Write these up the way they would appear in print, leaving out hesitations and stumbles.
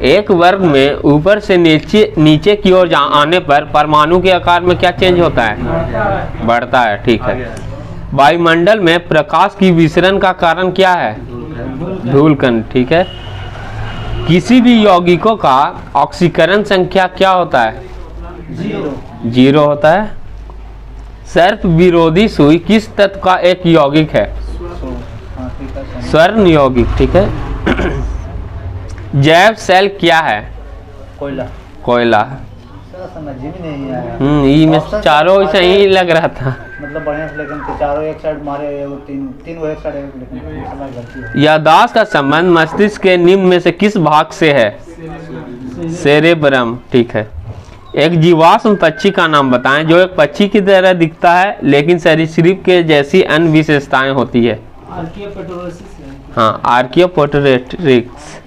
एक वर्ग में ऊपर से नीचे की ओर आने पर परमाणु के आकार में क्या चेंज होता है? बढ़ता है। ठीक है। वायुमंडल में प्रकाश की विसरण का कारण क्या है? धूलकण। ठीक है। किसी भी यौगिकों का ऑक्सीकरण संख्या क्या होता है? 0 होता है। सर्प विरोधी सुई किस तत्व का एक यौगिक है? स्वर्ण यौगिक। ठीक है। जैव सेल क्या है? कोयला। समझ ही नहीं आया। ये में चारों सही लग रहा था। मतलब बढ़िया से, लेकिन चारों एक साइड मारे, तीन वो एक साइड, लेकिन याददाश्त का संबंध मस्तिष्क के निम्न में से किस भाग से है? सेरेब्रम। ठीक है। एक जीवाश्म पक्षी का नाम बताएं जो एक पक्षी की तरह दिखता है लेकिन सरीसृप के जैसी अन्य विशेषताएं होती है। हाँ, आर्कियोपोटेरिक्स।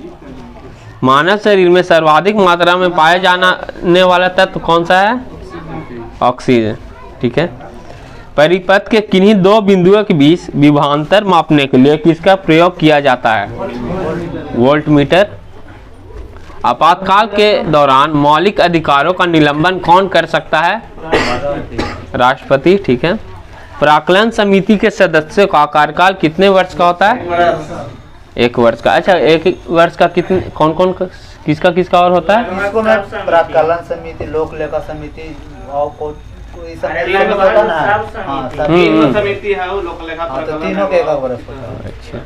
मानव शरीर में सर्वाधिक मात्रा में पाया जाने वाला तत्व कौन सा है? ऑक्सीजन। ठीक है। परिपथ के किन्हीं दो बिंदुओं के बीच विभवांतर मापने के लिए किसका प्रयोग किया जाता है? वोल्टमीटर। आपातकाल के दौरान मौलिक अधिकारों का निलंबन कौन कर सकता है? राष्ट्रपति। ठीक है। प्राक्कलन समिति के सदस्यों का कार्यकाल कितने वर्ष का होता है? 1 वर्ष का। अच्छा, 1 वर्ष का कितने कौन किसका और होता है? प्राक्कलन समिति, लोक लेखा समिति और कोई समिति है वो लोक लेखा, तो तीनों के 1 वर्ष होता है। अच्छा।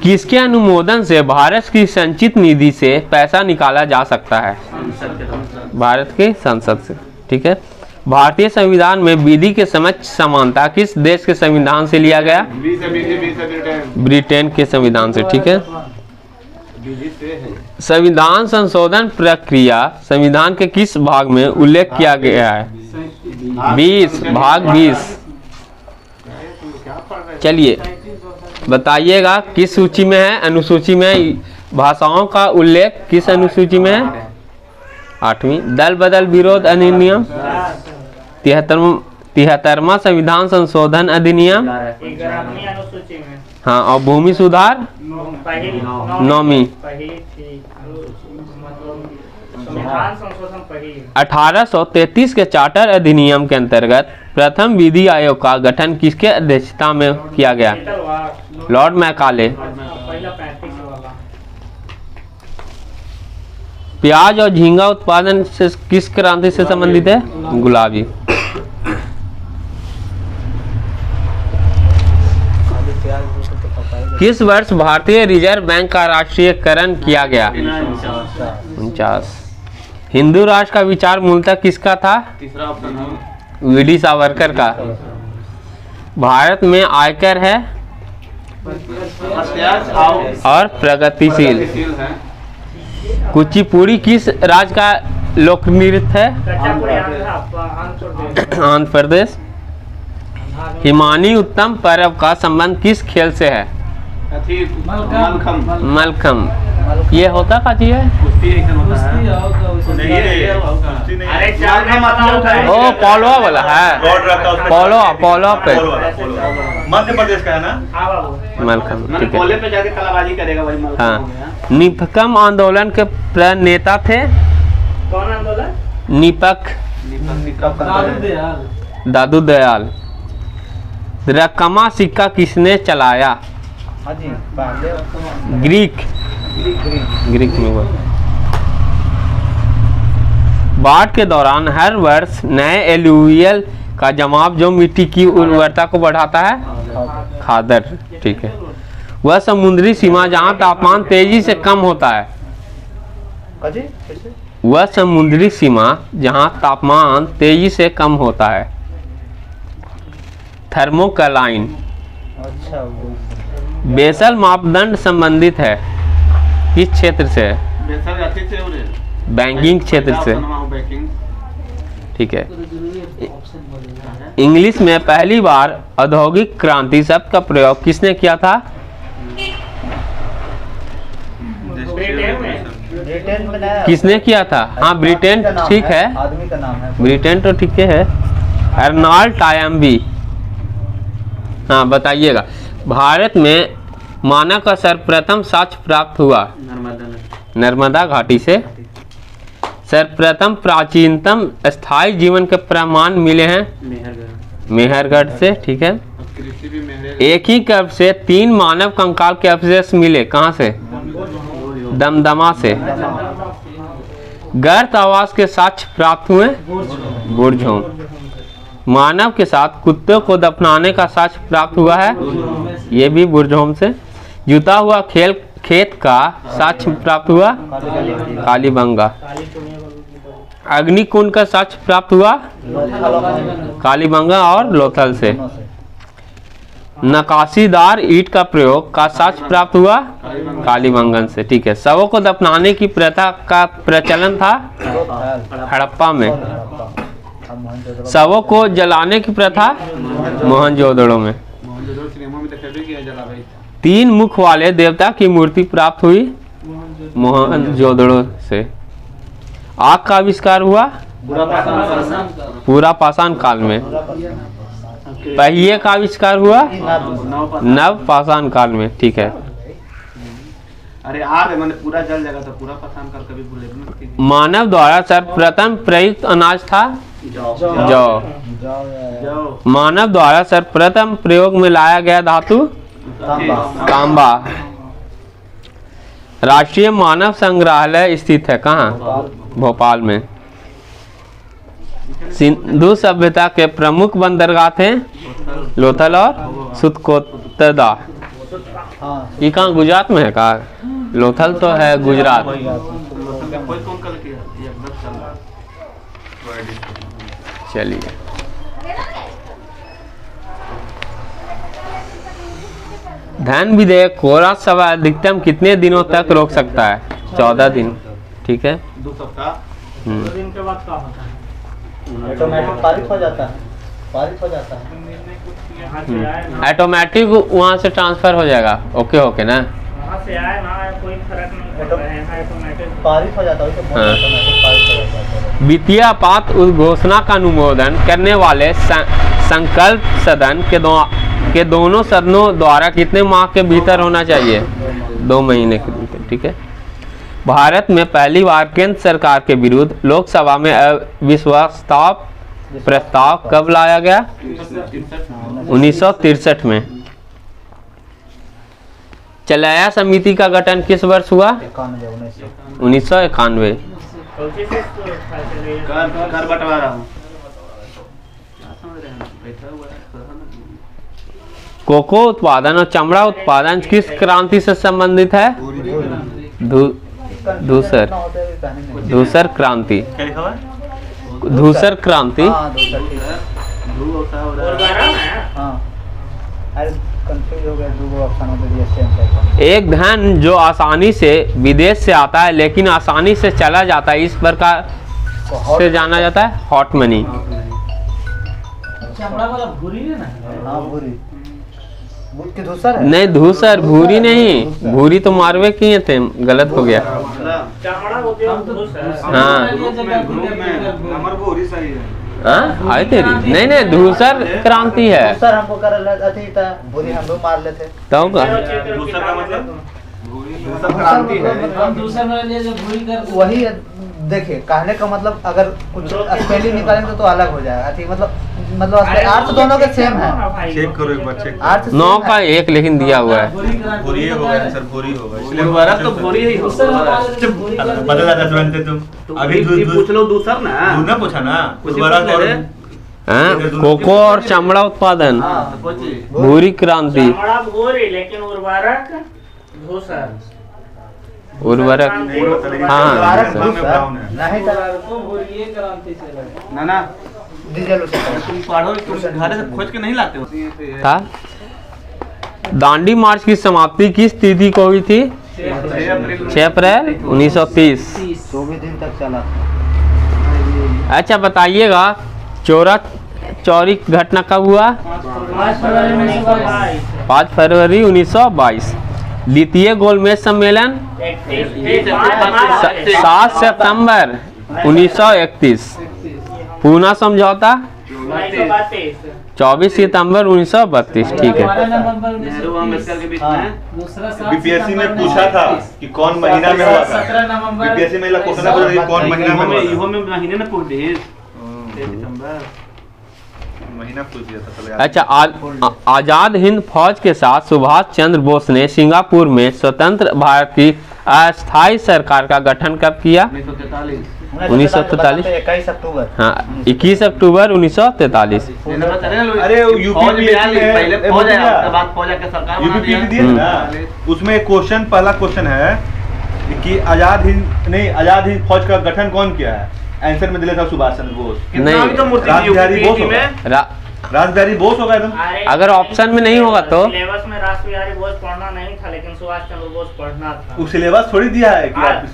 किसके अनुमोदन से भारत की संचित निधि से पैसा निकाला जा सकता है? भारत के संसद से। ठीक है। भारतीय संविधान में विधि के समक्ष समानता किस देश के संविधान से लिया गया? ब्रिटेन के संविधान से। ठीक है। संविधान संशोधन प्रक्रिया संविधान के किस भाग में उल्लेख किया गया है? 20 भाग 20। चलिए बताइएगा किस सूची में है? अनुसूची में भाषाओं का उल्लेख किस अनुसूची में है? 8वीं। दल बदल विरोध अधिनियम 73वां संविधान संशोधन अधिनियम 11वीं अनुसूची में। हाँ, और भूमि सुधार 9वीं। 1833 के चार्टर अधिनियम के अंतर्गत प्रथम विधि आयोग का गठन किसके अध्यक्षता में किया गया? Lord Macaulay. प्याज और झींगा उत्पादन से किस क्रांति से संबंधित है? गुलाबी। किस वर्ष भारतीय रिजर्व बैंक का राष्ट्रीयकरण किया गया? 49। हिंदू राष्ट्र का विचार मूलतः किसका था? वीडी सावरकर का। भारत में आयकर है और प्रगतिशील। कुचिपुड़ी किस राज्य का लोक नृत्य है? आंध्र प्रदेश। हिमानी उत्तम पर्व का संबंध किस खेल से है? मलखम। ये होता का चीज है? ओ पोलोआ वाला है। पोलोआ पे मध्य प्रदेश का है ना मलखम। ठीक है। पोले पे जाके कलाबाजी करेगा वही मलखम। हाँ। निपकम आंदोलन के प्रणेता थे? कौन आंदोलन? निपक। दादू दयाल। रकमा सिक्का किसने चलाया? ग्रीक में हुआ। बाढ़ के दौरान हर वर्ष नए एलुवियल का जमाव जो मिट्टी की उर्वरता को बढ़ाता है? खादर। ठीक है। वह समुद्री सीमा जहां तापमान तेजी से कम होता है? वह समुद्री सीमा जहां तापमान तेजी से कम होता है? थर्मोकलाइन। बेसल मापदंड संबंधित है किस क्षेत्र से? बैंकिंग क्षेत्र से। ठीक है। इंग्लिश में पहली बार औद्योगिक क्रांति शब्द का प्रयोग किसने किया था? किसने किया था? हाँ, ब्रिटेन। ठीक है। आदमी का नाम है। ब्रिटेन तो ठीक है। अर्नॉल्ड टायम्बी। हाँ, बताइएगा। भारत में मानव का सर्वप्रथम साक्ष्य प्राप्त हुआ? नर्मदा घाटी से। सर्वप्रथम प्राचीनतम स्थायी जीवन के प्रमाण मिले हैं? मेहरगढ़ से। ठीक है। एक ही कब्र से 3 मानव कंकाल के अवशेष मिले, कहाँ से? दमदमा से। गर्त आवास के साक्ष्य प्राप्त हुए? बुरझोम। मानव के साथ कुत्तों को दफनाने का साक्ष्य प्राप्त हुआ है? ये भी बुरझोम से। जुता हुआ खेत का साक्ष्य प्राप्त हुआ? कालीबंगा। अग्निकुंड का साक्ष्य प्राप्त हुआ? कालीबंगा और लोथल से। नकाशीदार ईंट का प्रयोग का साक्ष्य प्राप्त हुआ? कालीबंगन से। ठीक है। शवों को दफनाने की प्रथा का प्रचलन था हड़प्पा में। शवों को जलाने की प्रथा मोहनजोदड़ो में। 3 मुख वाले देवता की मूर्ति प्राप्त हुई मोहनजोदड़ो से। आग का आविष्कार हुआ पूरा पाषाण काल में। पहिए का आविष्कार हुआ नव पाषाण काल में। ठीक है। अरे आग मैंने पूरा जल जाएगा तो पूरा पाषाण काल कभी भूले नहीं। मानव द्वारा सर्वप्रथम प्रयुक्त अनाज था जौ। मानव द्वारा सर्वप्रथम प्रयोग में लाया गया धातु तांबा। राष्ट्रीय मानव संग्रहालय स्थित है कहाँ? भोपाल में। सिंधु सभ्यता के प्रमुख बंदरगाह थे लोथल और सुतकोतदा। ये कहाँ गुजरात में है? कहाँ? लोथल तो है गुजरात। चलिए। धन विधेयक को राज्यसभा अधिकतम कितने दिनों तक रोक सकता है? 14 दिन। ठीक है। 2 सप्ताह। 2 दिन के बाद क्या होता है? ऑटोमेटिक पारित हो जाता है। ऑटोमेटिक वहाँ से ट्रांसफर हो जाएगा। ओके ओके ना? वहाँ से आए ना कोई फर्क नहीं पड़ता है। ऑटोमेटिक पारित हो जाता है। वित्तीय आपात घोषणा का अनुमोदन करने वाले संकल्प सदन के दोनों सदनों द्वारा कितने माह के भीतर होना चाहिए? 2 महीने के भीतर। ठीक है। भारत में पहली बार केंद्र सरकार के विरुद्ध लोकसभा में अविश्वास प्रस्ताव कब लाया गया? 1963 में। चलाया समिति का गठन किस वर्ष हुआ? 1991। कर बंटवारा हूँ। कोको उत्पादन और चमड़ा उत्पादन किस क्रांति से संबंधित है? धूसर क्रांति। धूसर क्रांति। एक धन जो आसानी से विदेश से आता है लेकिन आसानी से चला जाता है, इस प्रकार से जाना जाता है हॉट मनी। नहीं धूसर, भूरी नहीं। भूरी तो मारवे किए थे, गलत हो गया। हाँ हाँ तेरी नहीं नहीं धूसर क्रांति है। हमको कर भूरी हम लोग मार लेते तो वही देखिए कहने का मतलब अगर कुछ स्पेलिंग निकालेंगे तो अलग हो जाएगा। ठीक मतलब अर्थ दोनों के सेम है। चेक करो एक बार चेक। 9 का 1 लेकिन दिया हुआ है। भूरी हो गया सर, भूरी होगा इसलिए उर्वरक तो भूरी ही होगा। बदला था तुम अभी पूछ लो दूसरा ना, दूसरा पूछा ना उर्वरक और कोको और चमड़ा उत्पादन भूरी क्रांति। लेकिन उर्वरक धूसर। उर्वरक हाँ ना तुम पढ़ो, तुम घर से खोज के नहीं लाते हो था। दांडी मार्च की समाप्ति किस तिथि को हुई थी? 6 अप्रैल 1930। 24 दिन तक चला। अच्छा बताइएगा चौरी घटना कब हुआ? 5 फरवरी 1922। द्वितीय गोलमेज सम्मेलन 7 सितंबर 1931। पूना समझौता 24 सितंबर 1932, ठीक है। नेहरू अम्बेडकर के बीच में बीपीएससी में पूछा था कि कौन महीना में हुआ था। 17 नवंबर बीपीएससी में क्वेश्चन पूछा कि कौन महीना में हुआ था। इहो में महीने में पूछ दी सितंबर महीना पूछ दिया था, चलो याद। अच्छा, आजाद हिंद फौज के साथ सुभाष चंद्र बोस ने सिंगापुर में स्वतंत्र भारत की अस्थायी सरकार का गठन कब किया? 1943। 21 अक्टूबर। हाँ, 21 अक्टूबर 1943। अरे यूपी पहले फौज है, उसके बाद फौज आके सरकार बना यूपी दिया। दिए ना, उसमें क्वेश्चन, पहला क्वेश्चन है कि आजाद हिंद फौज का गठन कौन किया है? आंसर में दिया था सुभाष चंद्र बोस। कितना भी तो मूर्ति राज थी बिहारी बोस यूपी होगा। में। राज बिहारी बोस होगा एकदम। अगर ऑप्शन में नहीं होगा तो सिलेबस में राज बिहारी बोस पढ़ना नहीं था, लेकिन सुभाष चंद्र बोस पढ़ना था। वो सिलेबस थोड़ी दिया है कि आप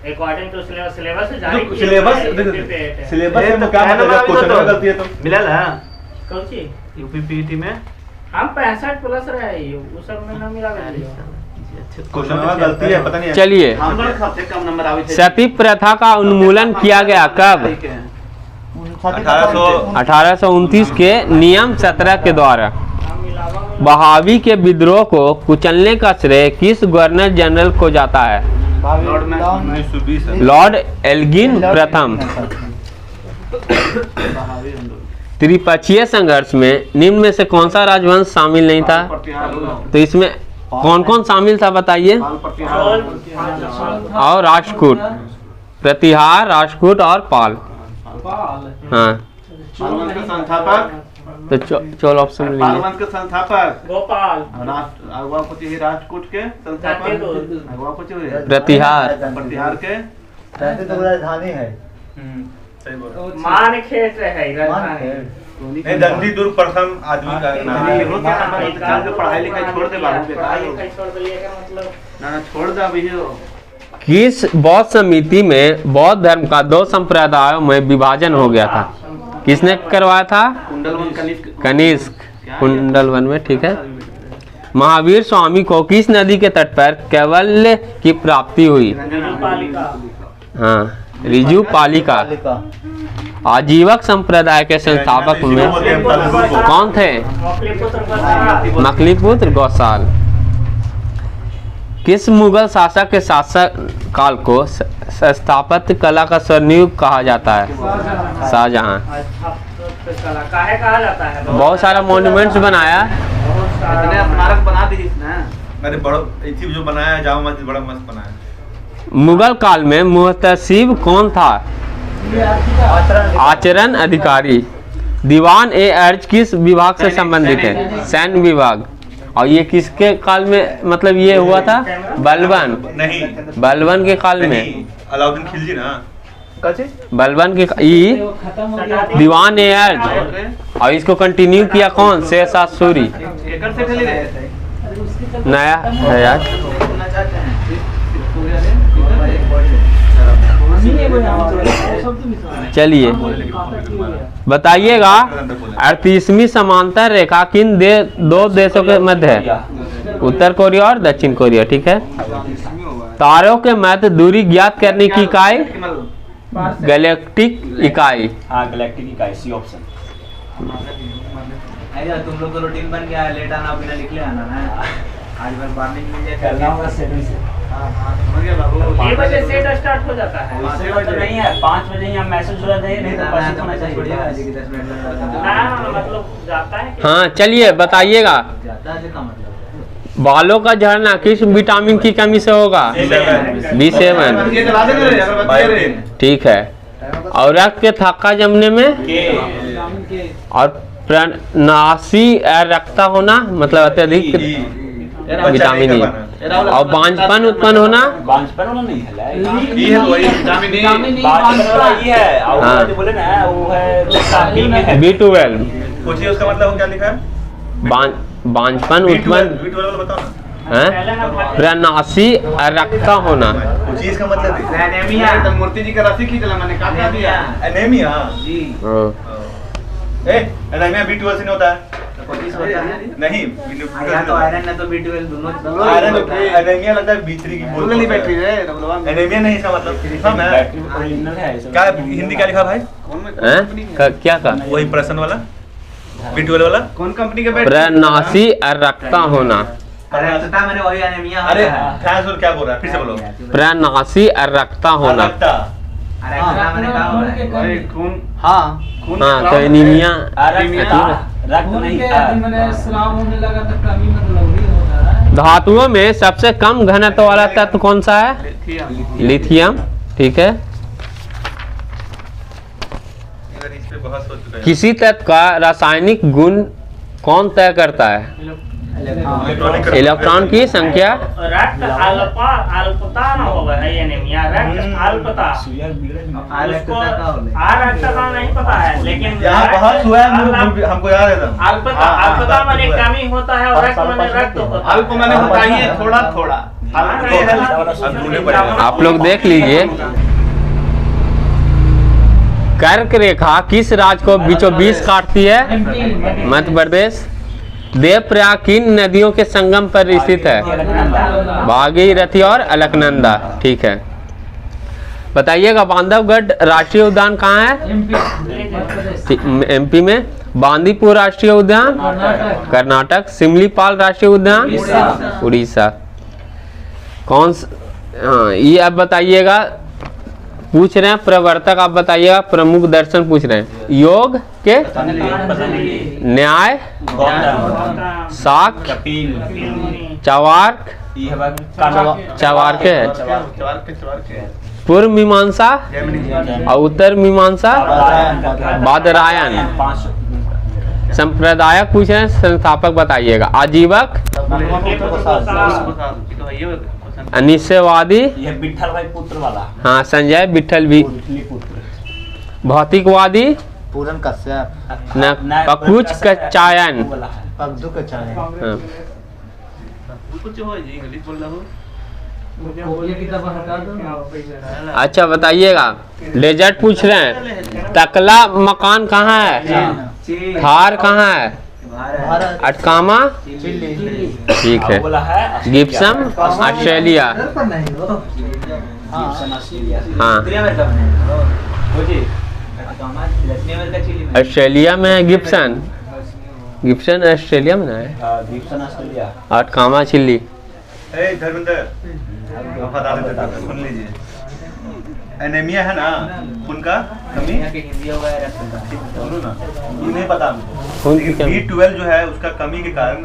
अकॉर्डिंग टू सिलेबस से जारी तो सिलेबस में क्या मतलब क्वेश्चन में गलती है तो मिलल है कौन सी यूपी पीटी में हम 65 प्लस रहे, वो सब में ना मिला क्वेश्चन में गलती है, पता नहीं है। चलिए, हम लोग सबसे कम नंबर आवे थे। सती प्रथा का उन्मूलन किया गया कब? 1829 के नियम 17 के द्वारा। बहावी के विद्रोह को कुचलने का श्रेय किस गवर्नर जनरल को जाता है? लॉर्ड में 1920 है। लॉर्ड एल्गिन प्रथम। त्रिपक्षीय संघर्ष में निम्न में से कौन सा राजवंश शामिल नहीं था? तो इसमें कौन कौन शामिल था बताइए? और राष्ट्रकूट, प्रतिहार, राष्ट्रकूट और पाल। हाँ, पालवंश के संस्थापक, तो चोल ऑप्शन लीजिए। पालवंश के संस्थापक गोपाल, अगवापति ही राष्ट्रकूट के संस्थापक, अगवापति हुए प्रतिहार, प्रतिहार के तो राजधानी है। सही बोल रहे हो। मान खेत है राजधानी। नहीं, दंडी दुर्ग प्रथम आदमी का नाम है। पढ़ाई लिखाई छोड़ दे बाबू बेकार पढ़ाई हो। लिखाई छोड़ दिए का मतलब ना छोड़ दे अभी हो। किस बौद्ध समिति में बौद्ध धर्म का 2 संप्रदायों में विभाजन हो गया था? किसने करवाया था? कुंडलवन कनिष्क, कुंडलवन में, ठीक है। महावीर स्वामी को किस नदी के तट पर कैवल्य की प्राप्ति हुई? पालिका। हाँ, रिजु पालिका। आजीवक संप्रदाय के संस्थापक में कौन थे? मकलीपुत्र गौसाल। किस मुगल शासक के शासक काल को स्थापत्य कला का स्वर्णयुग कहा जाता है? शाहजहां। काहे कहा जाता है? बहुत सारा मॉन्यूमेंट्स बनाया। इतने स्मारक बना दी इसने। अरे बड़ा इसी जो बनाया है जामा मस्जिद, बड़ा मस्त बनाया। मुगल काल में मुहतसिब कौन था? आचरण अधिकारी। दीवान ए अर्ज किस विभाग से संबंधित है? सैन्य विभाग। और ये किसके काल में, मतलब ये हुआ था? बलबन। नहीं, बलबन के काल में। अलाउद्दीन खिलजी ना। बलबन के दीवान ए अर्ज। और इसको कंटिन्यू किया कौन? शेरशाह सूरी। एकड़ से खाली रहे नया है यार। चलिए बताइएगा, 38वीं समांतर रेखा किन दो देशों के मध्य है? उत्तर कोरिया और दक्षिण कोरिया, ठीक है। तारों के मध्य दूरी ज्ञात करने की इकाई? गैलेक्टिक इकाई। हाँ, गैलेक्टिक इकाई, सी ऑप्शन। तुम लोग को रूटीन बन गया है, लेट आना बिना निकले आना ना। आज बार वार्निंग मिल जाए करना होगा सेटिंग से। समझ गया बाबू। ये बजे सेट स्टार्ट हो जाता है। तो नहीं है, 5 बजे यहाँ मैसेज हो जाता है, नहीं तो 5 होना चाहिए। ना मतलब जाता है कि हाँ, चलिए बताइएगा, बालों का झड़ना किस विटामिन की कमी से होगा? B7, ये चला देंगे रे, अगर बता रहे हैं। ठीक है। और रक्त के थक्का जमने में? और प्रनासी रक्ता होना, मतलब अत्यधिक विटामिन ई। और बांझपन उत्पन्न होना? बांझपन वाला नहीं है, ये है वही विटामिन ई। बांझपन वाला ये है। और हाँ। जो बोले ना वो है B में है। B12। पूछिए उसका मतलब क्या लिखा है? बांझपन उत्पन्न B12 बताओ ना। है? प्रनासी रक्ता होना। पूछिए इसका मतलब है। एनीमिया, तो मूर्ति जी का रस्सी खींचला मैंने कहा दिया। एनीमिया जी। एनीमिया B12 से नहीं होता है। नहीं या तो आयरन है तो B12 दोनों आयरन एनीमिया लगता है B3 की बोल नहीं बैटरी है एनीमिया नहीं इसका मतलब हम है क्या हिंदी क्या लिखा भाई क्या का वही प्रश्न वाला B12 वाला कौन कंपनी के बैटरी प्रनासी अरक्ता होना। अरेक्टता मैंने वही एनीमिया अरे ध्यान से क्या बोल रहा है फिर से बोलो प्रनासी अरक्ता होना। अरेक्टता मैंने कहा होगा अरे खून हाँ हाँ तो एनीमिया रक्त नहीं धातुओं में सबसे कम घनत्व वाला तत्व कौन सा है? लिथियम। ठीक है। इस पे बहस हो चुका है। किसी तत्व का रासायनिक गुण कौन तय करता है? इलेक्ट्रॉन की संख्या। रक्त अल्पा अल्पता न होगा है एनीमिया रक्त अल्पता उसको अरक्तता नहीं पता है लेकिन यहाँ बहस हुआ है हमको याद है एकदम। अल्पता अल्पता माने कमी होता है और रक्त माने रक्त होता है। अल्प माने होता ही है थोड़ा थोड़ा अब ढूंढने पड़ेगा। आप लोग देख लीजिए कर्क रेखा किस राज्य को बीचों बीच काटती है? मध्य प्रदेश। देवप्रयाग किन नदियों के संगम पर स्थित है? भागीरथी और अलकनंदा। ठीक है। बताइएगा बांधवगढ़ राष्ट्रीय उद्यान कहाँ है? एमपी में। बांदीपुर राष्ट्रीय उद्यान कर्नाटक। सिमलीपाल राष्ट्रीय उद्यान उड़ीसा। कौन हाँ ये आप बताइएगा पूछ रहे हैं प्रवर्तक आप बताइएगा प्रमुख दर्शन पूछ रहे हैं योग के न्याय शाक चवार्क चवार्क पूर्व मीमांसा और उत्तर मीमांसा बादरायण। संप्रदायक पूछ रहे हैं संस्थापक बताइएगा आजीवक अनिश्चयवादी ये विठल भाई पुत्र वाला। हाँ संजय विठल भी। भौतिकवादी पूरन कश्यप न पकुच कचायन। पगदू का चाय हाँ। कुछ हो जी इंग्लिश बोल रहा हूँ ये किताब हटा दो। अच्छा बताइएगा डेजर्ट पूछ रहे हैं तकला मकान कहाँ है? थार कहाँ है? अटकामा। ठीक है। Gibson Australia. हाँ ऑस्ट्रेलिया में है गिब्सन। गिब्सन ऑस्ट्रेलिया में है। अटकामा चिल्ली। धर्मेंद्र बता देते सुन लीजिए एनीमिया है ना उनका कमी सुनो ना ये नहीं पता हमको B12 जो है उसका कमी के कारण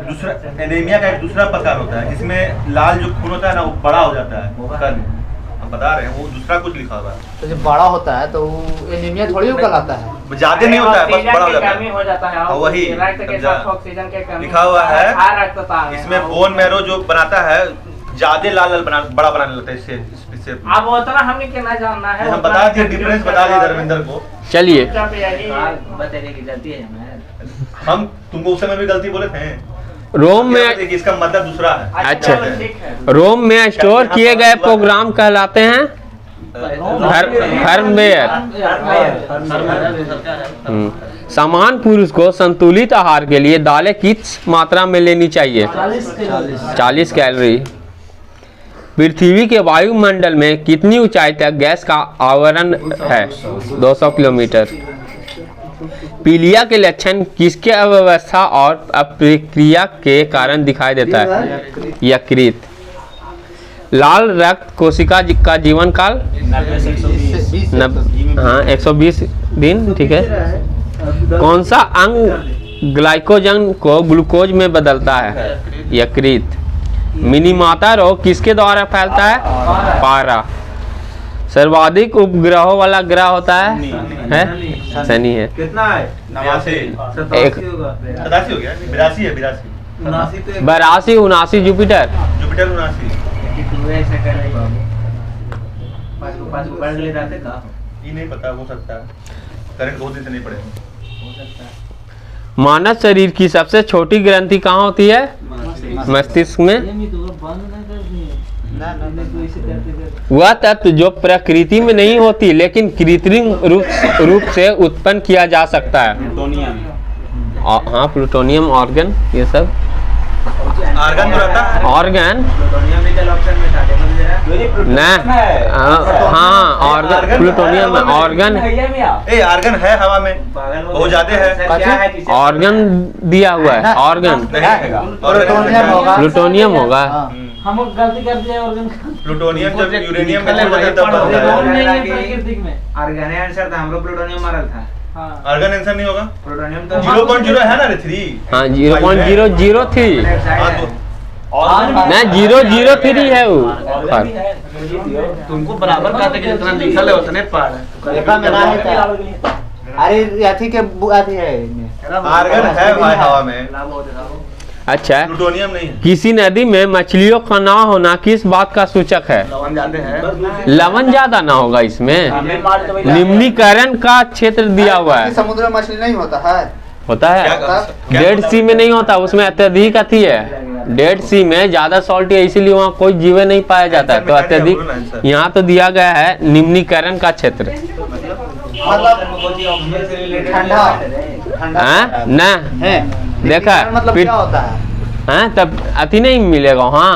दूसरा एनीमिया का एक दूसरा प्रकार होता है जिसमें लाल जो खून होता है ना वो बड़ा हो जाता है। हम बता रहे हैं वो दूसरा कुछ लिखा हुआ है तो जब बड़ा होता है तो एनीमिया थोड़ी कहलाता है ज्यादा नहीं होता है बस बड़ा हो जाता है और वही रक्त के साथ ऑक्सीजन के कमी लिखा हुआ है रक्तता इसमें बोन मैरो जो बनाता है ज्यादा लाल लाल बड़ा बनाने लगता है इससे अब उतना हमने के ना जानना है हम बता दिए डिफरेंस बता दिए धर्मेंद्र को। चलिए बताने की गलती है हम तुमको उस समय भी गलती बोले थे रोम में इसका मतलब दूसरा है। अच्छा रोम में स्टोर किए गए प्रोग्राम कहलाते हैं फर्मवेयर। समान पुरुष को संतुलित आहार के लिए दालें किस मात्रा में लेनी चाहिए? 40 कैलोरी। पृथ्वी के वायुमंडल में कितनी ऊंचाई तक गैस का आवरण है? 200 किलोमीटर। पीलिया के लक्षण किसके अव्यवस्था और अप्रक्रिया के कारण दिखाई देता है? यकृत। लाल रक्त कोशिका का जीवन काल 120 दिन। ठीक है। कौन सा अंग ग्लाइकोजन को ग्लूकोज में बदलता है? यकृत। मिनीमाता रोग किसके द्वारा फैलता है? पारा। सर्वाधिक उपग्रहों वाला ग्रह होता है शनि है। कितना है? 87 हो गया 82 है 82 79 जुपिटर। जुपिटर 79 ये नहीं पता हो सकता है करंट बहुत दिन से नहीं पड़े। मानव शरीर की सबसे छोटी ग्रंथि कहाँ होती है? मस्तिष्क में। वह तत्व जो प्रकृति में नहीं होती लेकिन कृत्रिम रूप से उत्पन्न किया जा सकता है। हाँ प्लूटोनियम, ऑर्गन, ये सब आर्गन तो रहता है। ऑर्गन न हाँ ऑर्गन प्लूटोनियम ऑर्गन ए आर्गन है हवा में बहुत ज्यादा है। ऑर्गन दिया हुआ है ऑर्गन प्लूटोनियम होगा। प्लूटोनियम होगा। हाँ। हम गलती कर दिए ऑर्गन प्लूटोनियम जब यूरेनियम में तब होता है। प्राकृतिक में आर्गन आंसर था, हमको प्लूटोनियम मारल था। आर्गन आंसर नहीं होगा। प्लूटोनियम तो 0.0 है ना रे 3। हाँ 0.003 हाँ तो ना 003 है वो। तुमको बराबर कहते कि जितना लिखल है उतने पढ़। देखा मेरा है क्या? अरे अथी के अथी है इनमें। आर्गन है भाई हवा में, अच्छा प्लूटोनियम नहीं है। किसी नदी में मछलियों का ना होना किस बात का सूचक है? लवण ज्यादा है। लवण ज्यादा ना होगा इसमें। निम्नीकरण का क्षेत्र दिया हुआ है। समुद्र में मछली नहीं होता है। होता है क्या डेड सी में नहीं होता, उसमें अत्यधिक अति है। डेड सी में ज्यादा सॉल्ट है इसीलिए वहाँ कोई जीव नहीं पाया जाता है, तो अत्यधिक। यहाँ तो दिया गया है निम्नीकरण का क्षेत्र। ठंडा हाँ ना है। देखा मतलब फिर क्या होता है? हाँ तब अति नहीं मिलेगा। हाँ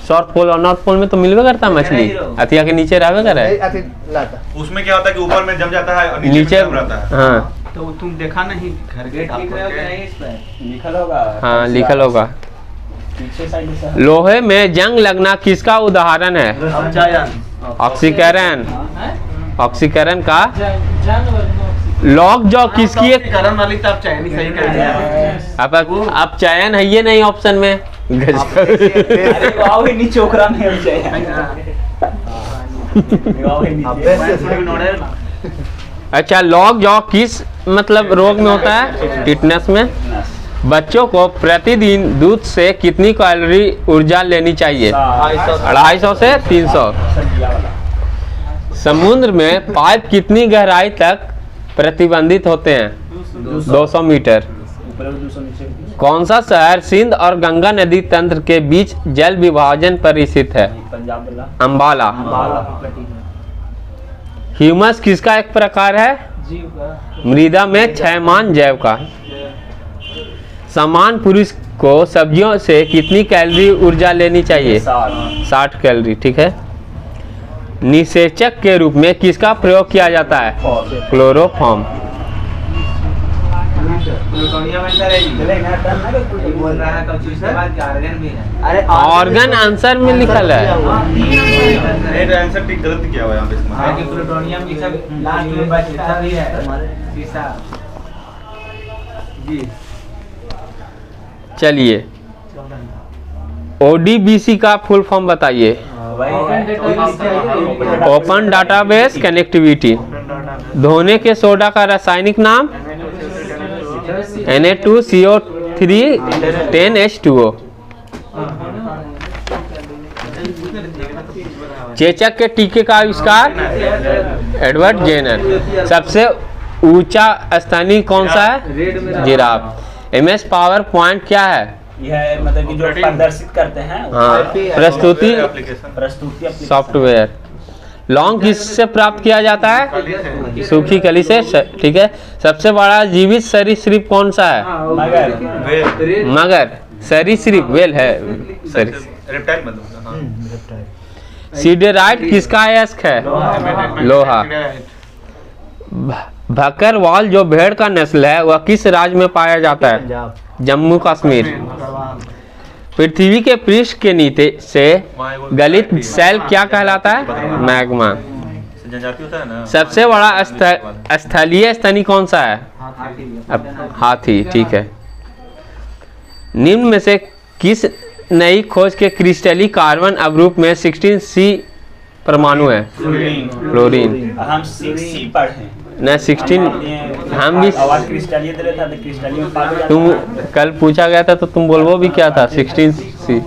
साउथ पोल और नॉर्थ पोल में तो मिलवे करता है मछली, अतिया के नीचे रहवे करे। अथी लाता। उसमें क्या होता है कि ऊपर में जम जाता है और नीचे नीचे में रहता है। हाँ तो तुम देखा नहीं घर गेट लिख रहे हो कि नहीं इस पे? लिखल होगा। हाँ लिखल होगा। पीछे साइड से लोहे में जंग लगना किसका उदाहरण है? ऑक्सीकरण। ऑक्सीकरण का लॉक जॉ किसकी एक करण वाली तब चाहिए नहीं सही कर दिया। अब चयन है ये नहीं ऑप्शन में। अरे वाओ ही नीचे ओकरा में हम चाहिए। वाओ ही नीचे। अच्छा लॉक जॉ किस मतलब रोग में होता है? टिटनेस में। बच्चों को प्रतिदिन दूध से कितनी कैलोरी ऊर्जा लेनी चाहिए? 250 से 300। समुद्र में पाइप कितनी गहराई तक प्रतिबंधित होते हैं? 200 मीटर। कौन सा शहर सिंध और गंगा नदी तंत्र के बीच जल विभाजन पर स्थित है? अम्बाला। ह्यूमस किसका एक प्रकार है? मृदा में क्षयमान जैव का। समान पुरुष को सब्जियों से कितनी कैलोरी ऊर्जा लेनी चाहिए? 60 कैलोरी। ठीक है। निषेचक के रूप में किसका प्रयोग किया जाता है? क्लोरोफॉर्म। प्लूटोनियम आंसर है जी। बोल रहा है कब इसके बाद आर्गन भी है। अरे ऑर्गन आंसर में लिखल है। ये आंसर ठीक गलत किया हुआ है यहाँ पे इसमें। हाँ कि प्लूटोनियम ये सब लास्ट में बचता भी है शीशा जी। चलिए ODBC का फुल फॉर्म बताइए। Open database connectivity. धोने के सोडा का रासायनिक नाम? Na2CO3 10H2O। चेचक के टीके का आविष्कार? Edward Jenner. सबसे ऊंचा स्तनी कौन सा है? जिराफ। MS पावर पॉइंट क्या है? यह मतलब कि जो प्रदर्शित करते हैं हाँ प्रस्तुति प्रस्तुति सॉफ्टवेयर। लौंग किससे प्राप्त किया जाता है? सूखी कली से। ठीक है। सबसे बड़ा जीवित सरीसृप कौन सा है? मगर मगर। सरीसृप वेल है। रेप्टाइल मतलब। हाँ। सीडेराइट किसका अयस्क है? लोहा। भक्करवाल जो भेड़ का नस्ल है वह किस राज्य में पाया जाता है? जम्मू कश्मीर। पृथ्वी के पृष्ठ के नीचे से गलित सेल क्या कहलाता है? मैग्मा। जनजाति होता है ना। सबसे बड़ा स्थलीय स्तनी कौन सा है? हाथी। ठीक है। निम्न में से किस नई खोज के क्रिस्टली कार्बन अवरूप में 16C परमाणु है? फ्लोरीन। हम 6C पढ़े न 16 हम भी। आवाज क्रिस्टलीय दे रहा था तो क्रिस्टलीय में पाया जाता है। तुम कल पूछा गया था तो तुम बोलबो भी क्या था? 16C।